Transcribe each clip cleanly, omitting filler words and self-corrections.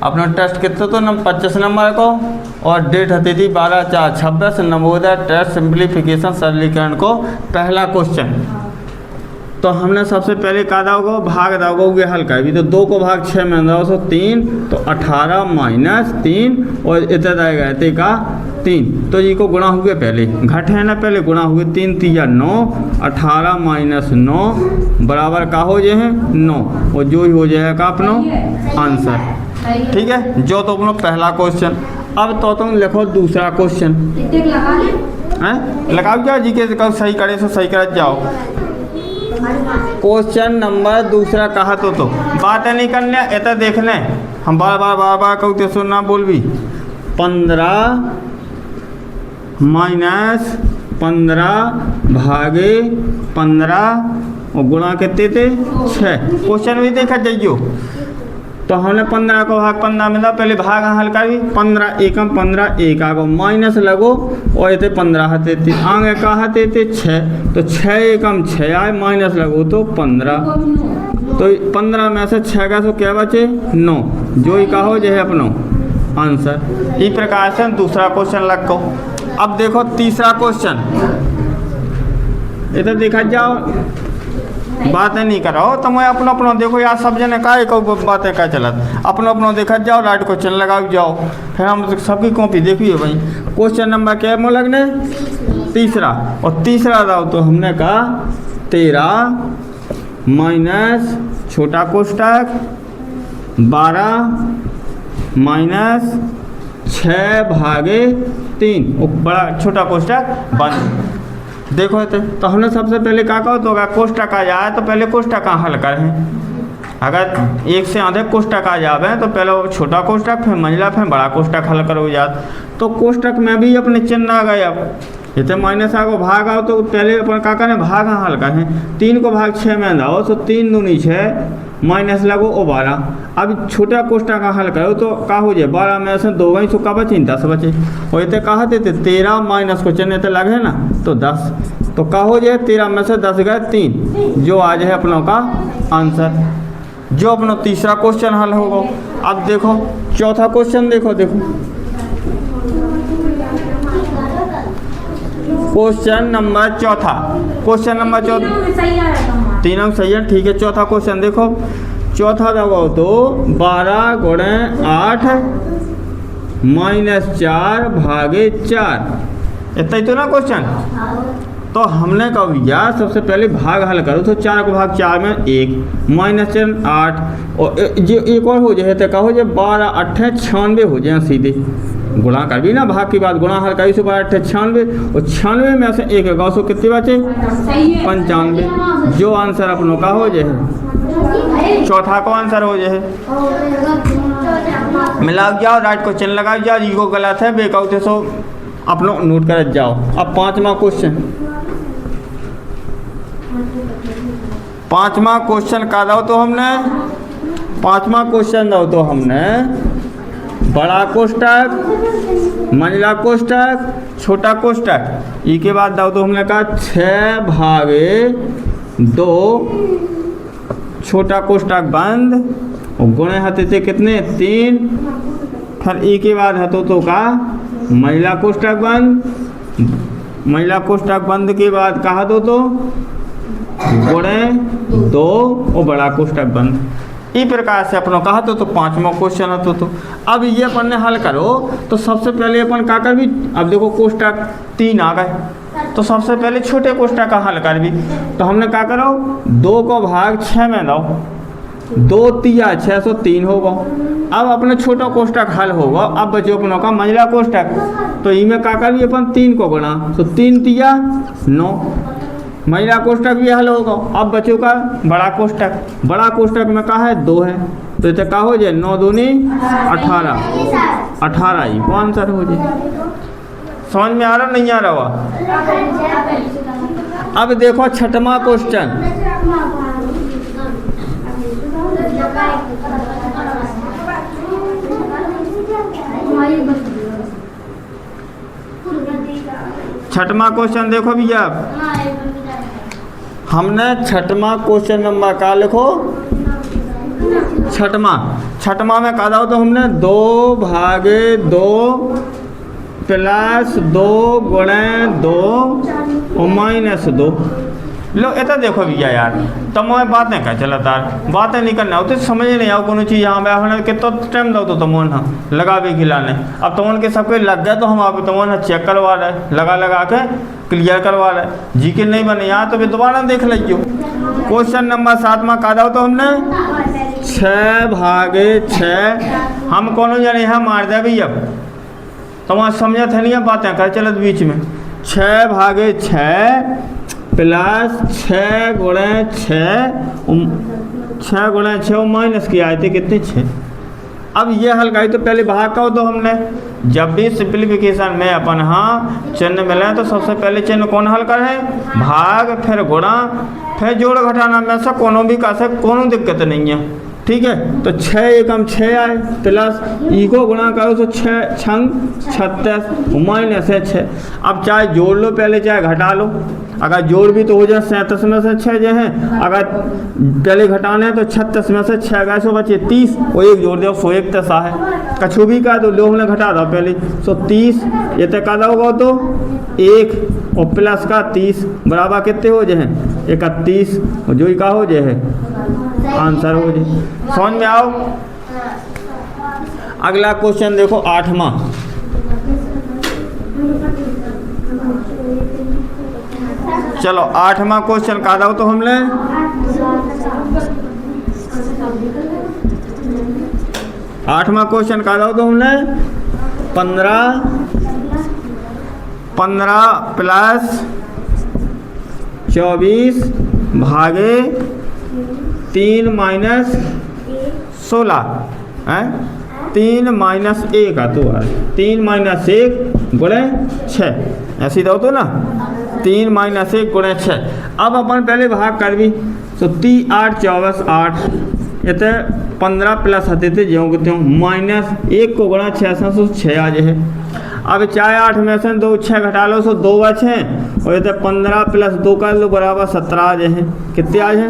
अपना टेस्ट कितना तो 25 नंबर को और डेट हती थी 12/4/26 नवोदय टेस्ट सिंप्लीफिकेशन सरलीकरण को पहला क्वेश्चन। तो हमने सबसे पहले कहा दाओगे भाग दाओगे हल्का भी तो 2 को भाग 6 में दाओ तो 3 तो 18 माइनस 3 और इधर आएगा इतने का 3 तो ये को गुणा हुए पहले घट है ना पहले गुणा हुए 3 3 9 18 माइनस 9 बराबर का हो जाए 9 और जो ही हो जाएगा अपना आंसर। ठीक है जो तो अपना पहला क्वेश्चन। अब तो तुम लिखो दूसरा क्वेश्चन है लगाओ जाओ जी के कब सही करे तो सही कर जाओ। क्वेश्चन नंबर दूसरा कहा तो बात नहीं करने ऐसा देखने हम बार बार कहते सुनना बोल भी 15 माइनस 15 भागे 15 और गुणा कितने थे 6। क्वेश्चन भी देखा जाइयो तो हमने 15 को भाग 15 में था पहले भाग हल्का भी 15 एकम 15 एक आगो माइनस लगो और ये 15 हते थे आगे का हते थे 6 तो 6 एकम 6 आए माइनस लगो तो 15 तो 15 में से 6 का तो क्या बचे 9 जो ही का हो जाए अपनो आंसर। इस प्रकार से दूसरा क्वेश्चन लगो। अब देखो तीसरा क्वेश्चन इधर देखा जाओ बातें नहीं करो तो मैं अपना अपना देखो यार सब जने का बातें क्या चलत अपना अपना देखा जाओ राइट क्वेश्चन लगाओ जाओ फिर हम सबकी कॉपी देखिए भाई। क्वेश्चन नंबर क्या है लगने तीसरा और तीसरा दाओ तो हमने कहा 13 माइनस छोटा कोष्टक 12 माइनस 6 भागे 3 बड़ा छोटा कोष्टक बंद। देखो तो हमने सबसे पहले क्या कहो तो अगर कोष्टक आ जाए तो पहले कोष्टक हल करें। अगर एक से अधिक कोष्टक आ जावे तो पहले वो छोटा कोष्टक फिर मंझला फिर बड़ा कोष्टक हल करो जात तो कोष्टक में भी अपने चिन्ह आ गए। अब इतने माइनस आगो भाग आओ तो पहले अपन का करें भाग हल करें 3 को भाग 6 में आओ तो 3 दूनी 6 माइनस लगो और 12। अब छोटा कोष्टक का हल करो तो का हो जाए 12 में से 2 वहीं का बचे 10 बचे और इतने कहा थे 13 माइनस को चिन्ह लगे ना तो 10 तो का हो जाए 13 में से 10 गए 3 जो आ जाए अपनों का आंसर जो अपना तीसरा क्वेश्चन हल होगा। अब देखो चौथा क्वेश्चन देखो क्वेश्चन नंबर चौथा तीनों सही है ठीक है। चौथा क्वेश्चन देखो चौथा दबाओ तो 12 गुणे 8 माइनस 4 भागे 4 इतना ही तो ना क्वेश्चन। तो हमने कहा भैया सबसे पहले भाग हल करो तो 4 को भाग 4 में 1 माइनस 8 और जो एक और हो जाए तो क्या हो जाए 12 8 96 हो जाए सीधे गुणा कर भी ना भाग की बात गुणा हल करी सो 12 8 96 और 96 में से एक गाँव सो कितने बचे 95 जो आंसर अपनों का हो जाए चौथा को आंसर हो जाए। मिलाओ जाओ राइट क्वेश्चन लगाओ जाओ ये गलत है बेकाउ थे सो अपना नोट कर जाओ। अब पांचवा क्वेश्चन का दो तो हमने बड़ा कोष्टक मंझला कोष्टक छोटा कोष्टक ई के बाद दाओ तो हमने कहा 6 भागे 2 छोटा कोष्टक बंद और गुणे हते थे कितने 3 फिर ई के बाद हतो तो का महिला कोष्टक बंद के बाद कहा दो तो गुणे 2 और बड़ा कोष्टक बंद। इस प्रकार से अपन कहा तो पांचवा क्वेश्चन है तो अब ये अपन ने हल करो तो सबसे पहले अपन का कर भी अब देखो कोष्टक 3 आ गए तो सबसे पहले छोटे कोष्टक का हल कर भी तो हमने क्या करो 2 को भाग 6 में दो 2 3 603 होगा। अब अपने छोटा कोष्टक हल होगा। अब बच्चों अपनों का मंझला कोष्टक तो इनमें क्या कर भी अपन 3 को गुणा तो 3 3 9 महिला कोष्टक भी हल होगा। अब बच्चों का बड़ा कोष्टक में कहा है 2 है तो इसे क्या हो जाए 9 दूनी 18 ही वो आंसर हो जाए। समझ में आ रहा नहीं आ रहा? अब देखो छठवां क्वेश्चन देखो भैया हमने छठवां क्वेश्चन नंबर का लिखो छठवां छठमा में कहा था तो हमने 2 भागे 2 प्लस 2 गुणे 2 और माइनस 2। लो इतना देखो भैया यार, तब मैं बातें क्या चला तार, बातें नहीं करना होती, समझ नहीं आओ कोनो चीज़ यहाँ पे हमने कितना टाइम दो तो तुमोन हाँ लगा भी खिलाने। अब तुमन के सबके लग गया तो हम आप तुमन चेक करवा रहे, लगा के क्लियर करवा रहे। जी के नहीं बने यहाँ तो फिर दोबारा देख लीजिए। क्वेश्चन नंबर 7 में कहा तो हमने 6 भागे 6, हम कोनो जाने यहाँ मार दे भैया, तुम्हारा समझा था नहीं बातें कर चलत बीच में। 6 भागे 6 प्लस 6 गुणे 6 और माइनस की आए थे कितने 6। अब ये हल करी तो पहले भाग का हो तो हमने जब भी सिंप्लीफिकेशन में अपन हाँ चिन्ह मिले तो सबसे पहले चिन्ह कौन हल करे, भाग, फिर गुणा, फिर जोड़ घटाना में से कोनो भी का से कोनो दिक्कत नहीं है। ठीक है, तो 6 एकम 6 आए प्लस ई को गुणा करो तो 6 छंग 36 माइनस है 6। अब चाहे जोड़ लो पहले चाहे घटा लो, अगर जोड़ भी तो हो जाए 37 में से 6 जो है, अगर पहले घटाना है तो 36 में से 6 गए सो बचे 30 और एक जोड़ दो 101 तसा है। कछु भी का दो लोग ने घटा दो पहले 130 ये तक का होगा तो 1 और प्लस का 30 बराबर कितने हो जाए 31 और जो ही का हो जाए आंसर हो जाए। समझ में आओ। अगला क्वेश्चन देखो 8वां। चलो 8वां क्वेश्चन कहा था तो हमने 8वां क्वेश्चन कहा था तो हमने 15 प्लस 24 भागे 3 माइनस 16 है 3 माइनस 1 का तो 3 माइनस 1 गुणे 6 ऐसी दो तो ना 3 माइनस 1 गुणे 6। अब अपन पहले भाग कर भी तो 3 8 24 8 ये तो 15 प्लस आते थे ज्यों कहते हो माइनस 1 को गुणा 6 से 6 आ जाए। अब चाहे 8 में से 2 6 घटा लो सो 2 बचे और ये तो 15 प्लस 2 कर लो बराबर 17 आ जाए। कितने आ जाए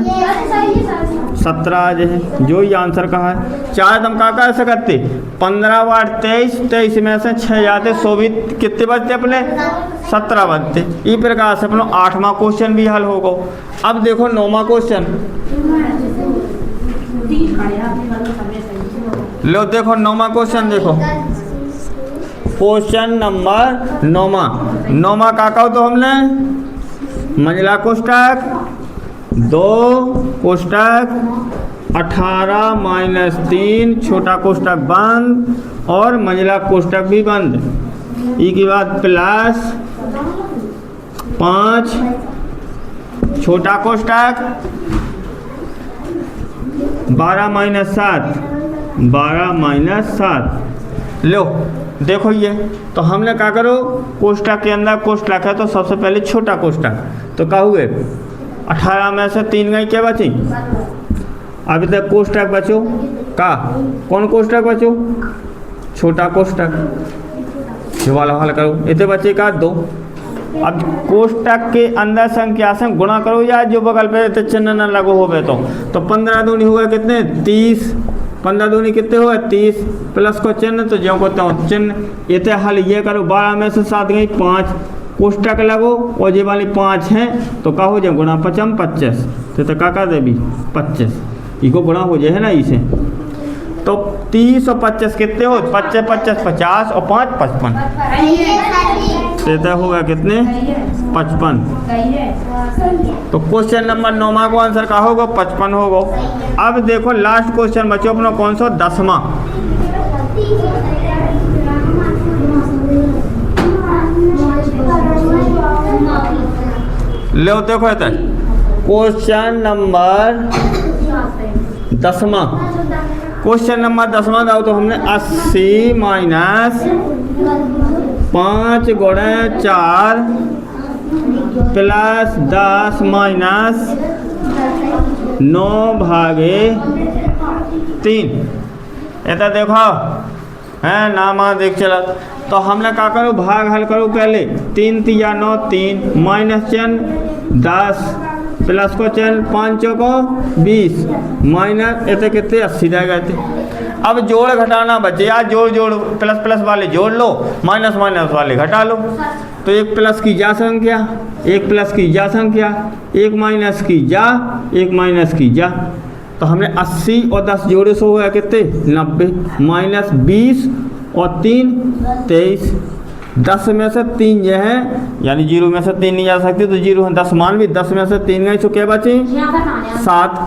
17 आ जाए, जो ही आंसर कहा है। चाहे तुम का ऐसे करते 15 बार 23 में से 6 जाते 100 भी कितने बचते अपने 17 बचते। इस प्रकार से अपना 8वां क्वेश्चन भी हल होगा। अब देखो 9वां क्वेश्चन लो, देखो 9वां क्वेश्चन देखो, क्वेश्चन नंबर 9वां का कहो तो हमने मंझला कोष्टक 2 कोष्टक 18 माइनस 3 छोटा कोष्टक बंद और मंझला कोष्टक भी बंद। ई के बाद प्लस 5 छोटा कोष्टक 12 माइनस 7 लो देखो ये तो हमने क्या करो कोष्टक के अंदर कोष्टक है तो सबसे पहले छोटा कोष्टक तो क्या हुए 18 में से 3 गई क्या बची। अभी तक कोष्टक बचो का कौन कोष्टक बचो छोटा कोष्टक जो वाला हल करो इतने बचे का 2। अब कोष्टक के अंदर संख्या से गुणा करो या जो बगल पे चिन्ह न लगो हो तो 15 दूनी हुआ कितने 30 15 दूनी कितने हुआ 30 प्लस को चिन्ह तो जो कहते हो चिन्ह इतने हल ये करो 12 में से 7 गई 5 कोष्टक लगो और ये वाली 5 हैं तो का हो जाए गुणा 5 25 तो का देवी 25 इको गुणा हो जाए है ना इसे तो 30 और 25 कितने हो 25 25 50 और 5 55 तो होगा कितने 55। तो क्वेश्चन नंबर 9 को आंसर का होगा 55 होगा। अब देखो लास्ट क्वेश्चन बच्चों अपना कौन सा 10वां। लो देखो क्वेश्चन नंबर 10वां। क्वेश्चन नंबर 10वां दाओ तो हमने 80 माइनस 5 गुणे 4 प्लस 10 माइनस 9 भागे 3 ऐसा देखो है नामा देख चला तो हमने क्या करो भाग हल करो पहले 3 3 9 3 माइनस चिन्ह 10 प्लस को चिन्ह 5 को 20 माइनस ऐसे कितने 80 रह गए थे। अब जोड़ घटाना बचे, या जोड़ जोड़ प्लस प्लस वाले जोड़ लो, माइनस माइनस वाले घटा लो। तो एक प्लस की जा संख्या, एक प्लस की जा संख्या, एक माइनस की जा, एक माइनस की जा। तो हमने 80 और 10 जोड़े सो गया कितने 90, माइनस 20 और 3 23। 10 में से 3 जो है, यानी 0 में से 3 नहीं जा सकती तो 0 है, 10 मान भी 10 में से 3 गई तो क्या बचे 7।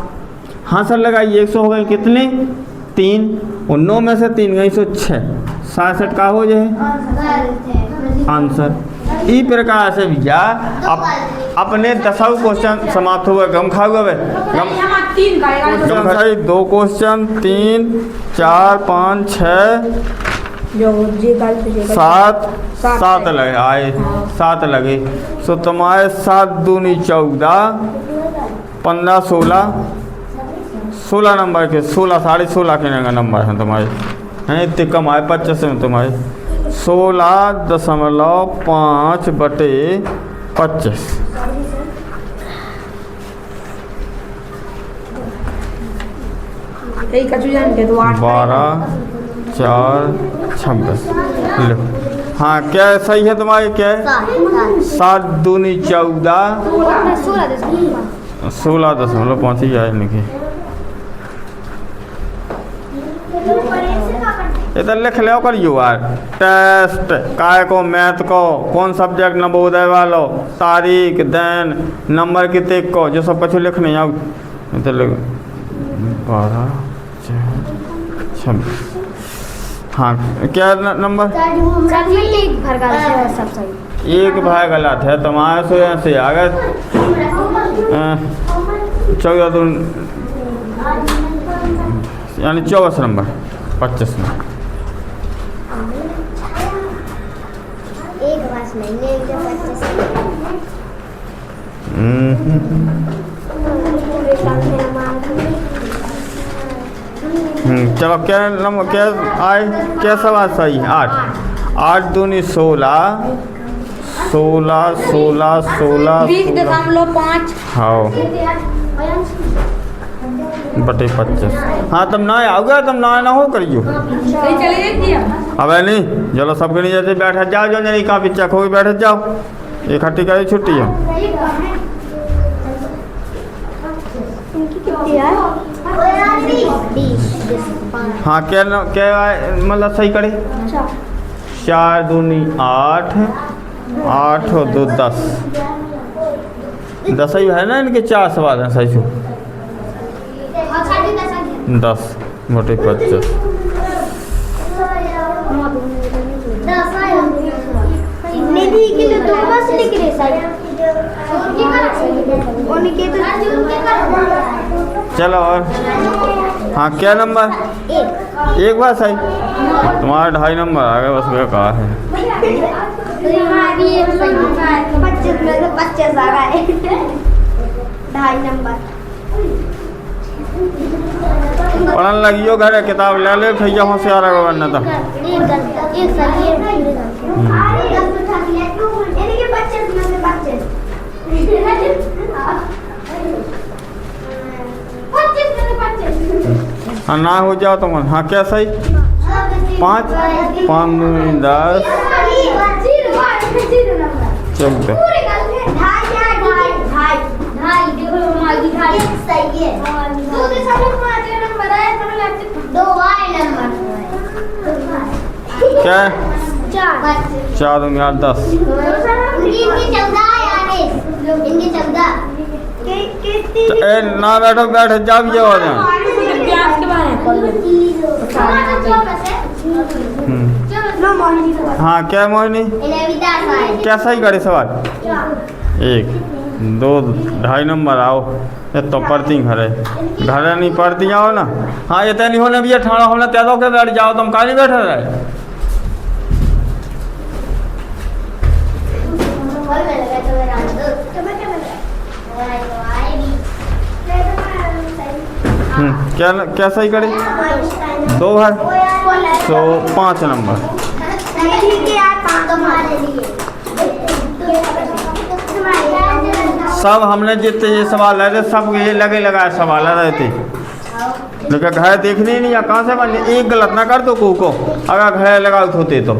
हाँ सर लगाइए, 100 हो गए कितने 3, और 9 में से 3 गई तो 6, 67 का हो जाए आंसर। ई प्रकार से भैया अपने 10 क्वेश्चन समाप्त हुए। गम खा हुआ है गम खाई 2 क्वेश्चन 3 4 5 6 7 लगे आए 7 लगे। तो तुम्हारे 7 दूनी 14 15 16 नंबर के 16 साढ़े 16 के नंबर हैं तुम्हारे, हैं इतने कम आए 25 में तुम्हारे 16.5/25 12 4 26 लो। हाँ क्या सही है तुम्हारे, क्या है 7 दूनी 14 16.5 ही आए लिखे। इधर लिख लो करियो यार, टेस्ट काय को मैथ को कौन सब्जेक्ट नवोदय वालो, तारीख दिन नंबर कितने को जो सब कुछ लिखने आओ। इधर लिख 12 4 26। हाँ क्या नंबर एक भाई गलत है तुम्हारे से आ गए 14 यानी 24 नंबर 25 में। चलो क्या नंबर क्या आए, क्या सवाल सही 8 8 दूनी 16 16 16 16 20.5 हाँ बटे 25। हाँ तुम ना आओगे, तुम ना हो करियो अब नहीं चलो सबके नहीं जैसे बैठ जाओ, जो नहीं काफ़ी चेक हो बैठ जाओ, इकट्ठी करी छुट्टी है। हाँ क्या मतलब सही करे 4 दूनी 8 8 और 2 10 10 ही है ना, इनके 4 सवाल हैं सही 10 बटे 25। चलो और हाँ क्या नंबर एक बार सही तुम्हारा 2.5 नंबर आ गया बस क्या कहा है। 25 में से 25 आ गए 2.5 नंबर। पढ़ने लगियो घर किताब ले ले भैया होशियार है बनना था। हाँ ना हो जाओ तुम। हाँ क्या सही 5 5 10 14 क्या 4 दूंगी 8 10 ना बैठो बैठ जाओ हाँ क्या मोहिनी क्या सही करे सवाल 1 2 2.5 नंबर आओ ये तो पढ़ती घरे नहीं पढ़ती आओ ना। हाँ ये तो नहीं होने भी ठाड़ा होना त्यादों के बैठ जाओ, तुम कहाँ नहीं बैठे रहे। क्या सही करे 2 है तो 5 नंबर। सब हमने जितने ये सवाल रहे थे सब ये लगे लगाए सवाल रहे थे। देखा घय देखने ही नहीं, कहाँ से बन एक गलत ना कर दो को अगर घय लगाओ होते तो।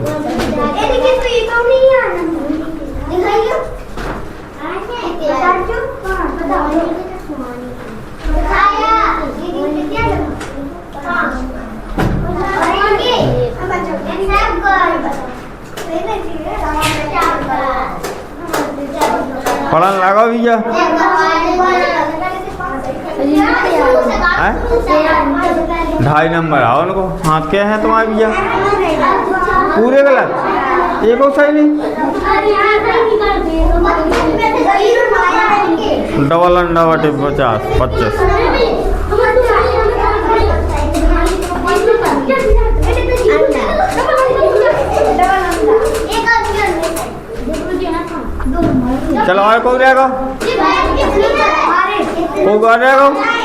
पढ़न लगा भैया 2.5 नंबर आओ उनको। हाथ के हैं तुम्हारे भैया पूरे गलत, एक सही नहीं। डबल अंडा बटे 50 चलो और कौन रहेगा, कौन रहेगा?